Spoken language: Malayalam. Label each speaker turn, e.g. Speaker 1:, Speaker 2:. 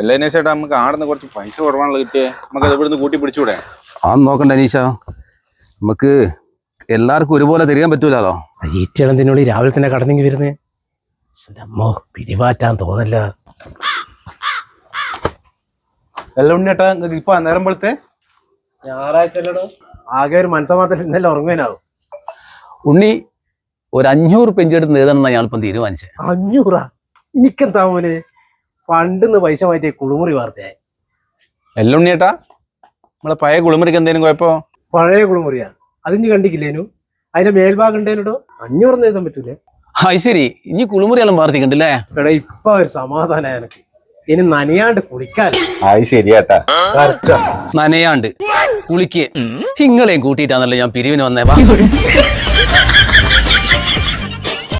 Speaker 1: എല്ലാ ചേട്ടാ നമുക്ക് ആടുന്ന കുറച്ച് പൈസ കുറവാണല്ലോ കിട്ടിയേ, നമുക്ക് അത് ഇവിടുന്ന് കൂട്ടി പിടിച്ചൂടെ?
Speaker 2: ആ നോക്കണ്ട അനീഷ, നമുക്ക് എല്ലാവർക്കും ഒരുപോലെ തിരിയാൻ പറ്റൂലോ.
Speaker 3: ഈറ്റളത്തിനുള്ളിൽ രാവിലെ തന്നെ കടന്നെങ്കിൽ വരുന്നേ അമ്മോ പിരിവാറ്റാൻ തോന്നല്ല.
Speaker 1: എല്ലാം ഉണ്ണിയേട്ടാ ഇപ്പൊ നേരം പോലത്തെ
Speaker 3: ഞായറാഴ്ച അല്ലടോ, ആകെ ഒരു മനസ്സമാത്രത്തിൽ ഇന്നലെ ഉറങ്ങുവാനാവും.
Speaker 2: ഉണ്ണി ഒരു 500 പെഞ്ചെടുത്ത് എഴുതണമെന്നാണ് ഞാനിപ്പം തീരുമാനിച്ചത്.
Speaker 3: 500? എനിക്കെന്താ മോനെ, പണ്ടെന്ന് പൈസ മാറ്റിയ കുളിമുറി വാർത്തയായി.
Speaker 1: എല്ലാം ഉണ്ണിയേട്ടാ നമ്മളെ പഴയ കുളിമുറിക്ക് എന്തേലും കുഴപ്പോ?
Speaker 3: പഴയ കുളിമുറിയാ, അതിന് കണ്ടിക്കില്ലേനു? അതിന്റെ മേൽഭാഗം ഉണ്ടേനോ? 500 എഴുതാൻ പറ്റൂലേ?
Speaker 2: അത് ശരി, ഇനി കുളിമുറിയെല്ലാം വാർത്തിക്കണ്ടല്ലേ?
Speaker 3: എടാ ഇപ്പൊ ഒരു സമാധാനം എനക്ക്, ഇനി നനയാണ്ട് കുളിക്കാൻ.
Speaker 1: അത് ശരിയാട്ടാ.
Speaker 2: നനയാണ്ട് കുളിക്ക് ഇങ്ങളെയും കൂട്ടിയിട്ടാണല്ലോ ഞാൻ പിരിവിന് വന്നേ.